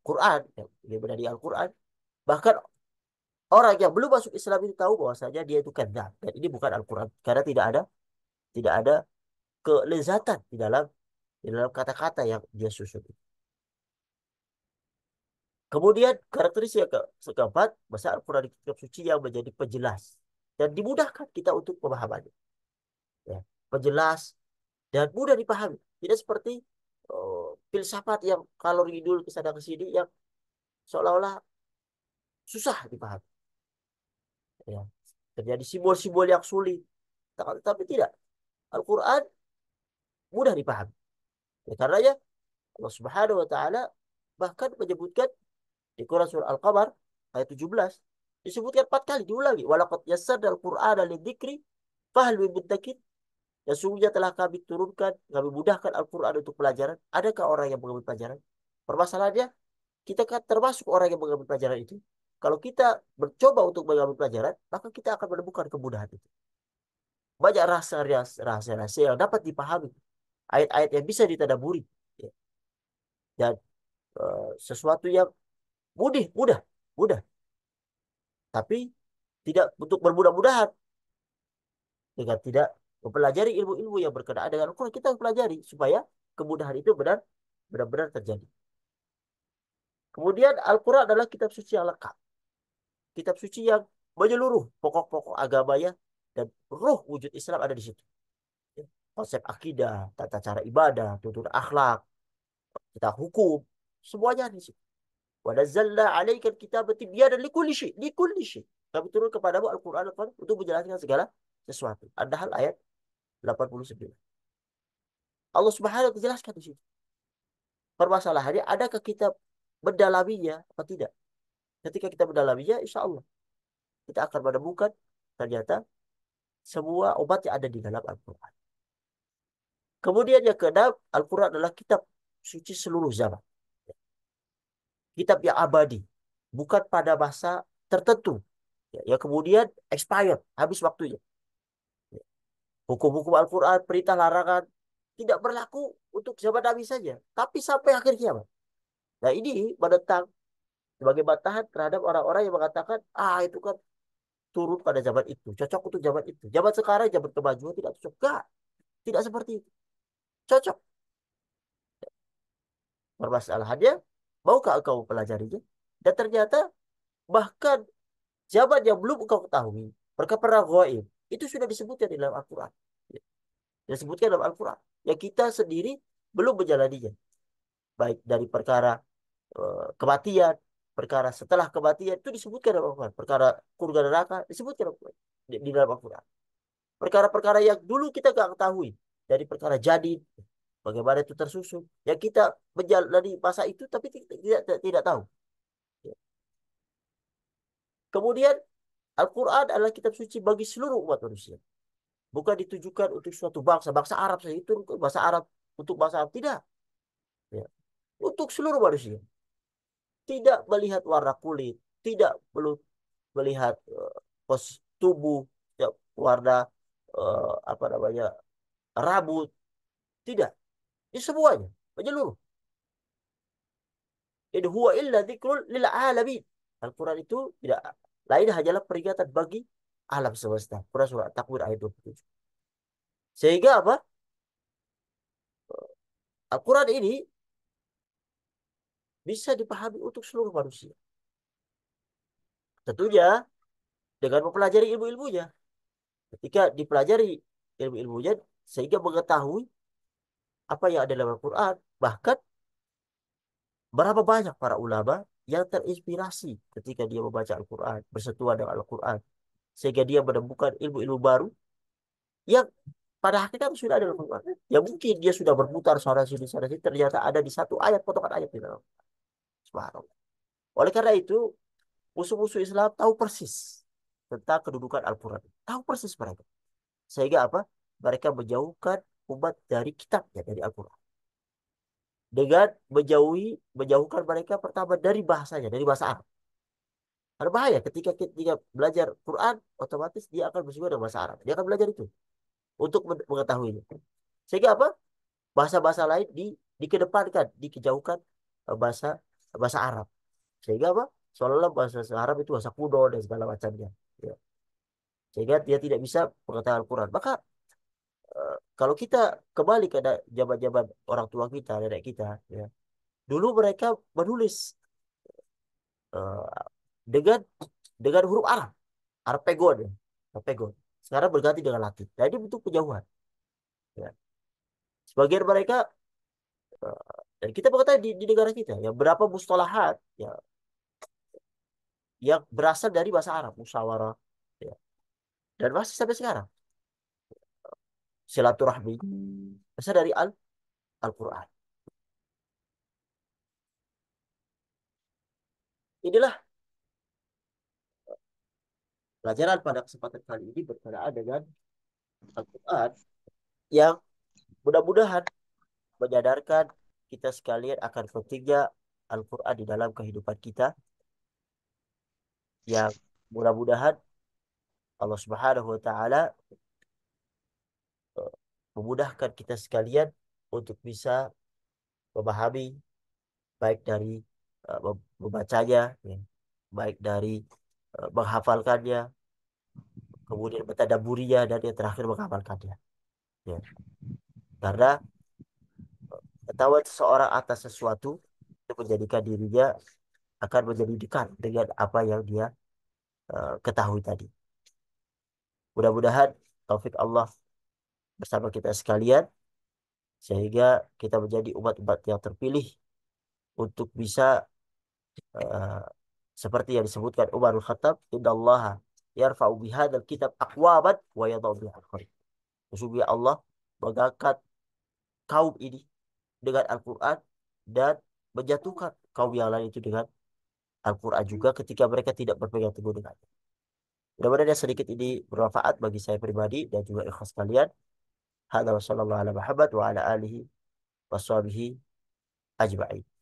Quran, yang benar di Al-Quran, bahkan orang yang belum masuk Islam itu tahu bahwasanya dia itu kadzab dan ini bukan Al-Quran karena tidak ada kelezatan di dalam kata-kata yang dia susun. Kemudian karakteristik yang keempat, bahasa Al-Quran di kitab suci yang menjadi penjelas dan dimudahkan kita untuk pemahamannya. Ya, penjelas dan mudah dipahami. Tidak seperti filsafat yang kalor ngidul ke sana ke sini yang seolah-olah susah dipahami. Ya. Terjadi simbol-simbol yang sulit. Tapi tidak. Al-Quran mudah dipahami. Ya, karenanya Allah Subhanahu wa taala bahkan menyebutkan di Quran surah Al-Qamar ayat 17 disebutkan 4 kali diulangi. Walaqad yassarna al-Qur'ana lidzikri fahal min muddakir. Dan sungguhnya telah kami turunkan, kami mudahkan Al-Quran untuk pelajaran. Adakah orang yang mengambil pelajaran? Permasalahannya, kita kan termasuk orang yang mengambil pelajaran itu. Kalau kita mencoba untuk mengambil pelajaran, maka kita akan menemukan kemudahan itu. Banyak rahasia-rahasia yang dapat dipahami. Ayat-ayat yang bisa ditadaburi. Ya. Dan sesuatu yang mudah, mudah. Tapi tidak untuk bermudah-mudahan. Dengan tidak mempelajari ilmu-ilmu yang berkenaan dengan Al-Quran, kita pelajari supaya kemudahan itu benar-benar terjadi. Kemudian Al-Quran adalah kitab suci yang lengkap. Kitab suci yang menyeluruh pokok-pokok agamanya dan ruh wujud Islam ada di situ. Ya. Konsep akidah, tata cara ibadah, tutur akhlak, kita hukum, semuanya di situ. Wa nazzalna 'alaika al-kitaba tibyanan likulli syai', likulli syai'. Kami turun kepadamu Al-Quran untuk menjelaskan segala sesuatu. Padahal ayat 89. Allah Subhanahu wa taala jelaskan di situ. Permasalahannya, adakah kita mendalaminya apa tidak? Ketika kita mendalaminya, insya Allah kita akan menemukan ternyata semua obat yang ada di dalam Al-Quran. Kemudian yang keenam, Al-Quran adalah kitab suci seluruh zaman. Kitab yang abadi. Bukan pada masa tertentu. Ya, kemudian expired, habis waktunya. Hukum-hukum Al-Quran, perintah larangan, tidak berlaku untuk zaman Nabi saja. Tapi sampai akhir kiamat. Nah ini menentang sebagai bantahan terhadap orang-orang yang mengatakan, itu kan turun pada zaman itu, cocok untuk zaman itu. Zaman sekarang, zaman kemajuan tidak cocok. Enggak, tidak seperti itu. Cocok. Permasalahannya, maukah engkau pelajarinya? Dan ternyata, bahkan zaman yang belum engkau ketahui, perkara gaib, itu sudah disebutkan di dalam Al-Quran. Ya, disebutkan dalam Al-Quran. Yang kita sendiri belum menjalaninya. Baik dari perkara kematian, perkara setelah kematian, itu disebutkan dalam Al-Quran. Perkara surga neraka, disebutkan di dalam Al-Quran. Perkara-perkara yang dulu kita nggak ketahui. Dari perkara jadi, bagaimana itu tersusun. Yang kita menjalani masa itu, tapi tidak tahu. Kemudian, Al-Quran adalah kitab suci bagi seluruh umat manusia. Bukan ditujukan untuk suatu bangsa. Bangsa Arab saja itu untuk bahasa Arab. Untuk bangsa Arab tidak. Ya. Untuk seluruh manusia. Tidak melihat warna kulit. Tidak melihat pos tubuh. Ya, warna apa namanya rambut. Tidak. Ini semuanya. Menyeluruh. In huwa illa dzikrun lil alamin. Al-Quran itu tidak lain hanyalah peringatan bagi alam semesta. Quran surah At-Takwir ayat 27. Sehingga apa? Al-Quran ini bisa dipahami untuk seluruh manusia. Tentunya dengan mempelajari ilmu-ilmunya. Ketika dipelajari ilmu-ilmunya sehingga mengetahui apa yang ada dalam Al-Quran. Bahkan berapa banyak para ulama yang terinspirasi ketika dia membaca Al-Quran, bersentuhan dengan Al-Quran. Sehingga dia menemukan ilmu-ilmu baru yang pada hakikat sudah ada dalam Al-Quran. Ya mungkin dia sudah berputar sana sini ternyata ada di satu ayat potongan ayat di dalam. Subhanallah. Oleh karena itu musuh-musuh Islam tahu persis tentang kedudukan Al-Quran. Tahu persis mereka. Sehingga apa? Mereka menjauhkan umat dari kitabnya, dari Al-Quran. Dengan menjauhkan mereka pertama dari bahasanya, dari bahasa Arab. Karena bahaya ketika kita belajar Quran, otomatis dia akan bersinggungan dengan bahasa Arab. Dia akan belajar itu untuk mengetahuinya. Sehingga apa? Bahasa-bahasa lain dikedepankan, dikejauhkan bahasa bahasa Arab. Sehingga apa? Seolah-olah bahasa Arab itu bahasa kuno dan segala macamnya. Ya. Sehingga dia tidak bisa mengetahui Al-Quran. Maka kalau kita kembali ke zaman-zaman orang tua kita, nenek kita, ya, dulu mereka menulis eh, dengan huruf Arab, Arpegon, ya, Arpegon. Sekarang berganti dengan Latin. Nah ini bentuk penjauhan. Ya. Sebagian mereka dan kita mengetahui di negara kita ya berapa mustalahat ya yang berasal dari bahasa Arab, musyawarah, ya. Dan masih sampai sekarang silaturahmi berasal dari Al-Quran. Inilah pelajaran pada kesempatan kali ini berkenaan dengan Al-Quran yang mudah-mudahan menyadarkan kita sekalian akan pentingnya Al-Quran di dalam kehidupan kita yang mudah-mudahan Allah Subhanahu wa taala eh, memudahkan kita sekalian untuk bisa memahami baik dari membacanya ya, baik dari menghafalkannya, kemudian bertadabburinya dan yang terakhir menghafalkannya. Ya. Karena ketahuan seseorang atas sesuatu itu menjadikan dirinya akan menjadi dekat dengan apa yang dia ketahui tadi. Mudah-mudahan taufik Allah bersama kita sekalian sehingga kita menjadi umat-umat yang terpilih untuk bisa eh, seperti yang disebutkan Umar bin Khattab, innallaha yarfa'u bihadzal kitab aqwaman wa yadh'u bihi akharin. Sesungguhnya Allah mengangkat kaum ini dengan Al-Quran dan menjatuhkan kaum yang lain itu dengan Al-Quran juga ketika mereka tidak berpegang teguh dengannya. Mudah-mudahan yang sedikit ini bermanfaat bagi saya pribadi dan juga ikhlas kalian. Hadza wa sallallahu ala Muhammad wa ala alihi wa sahbihi ajma'in.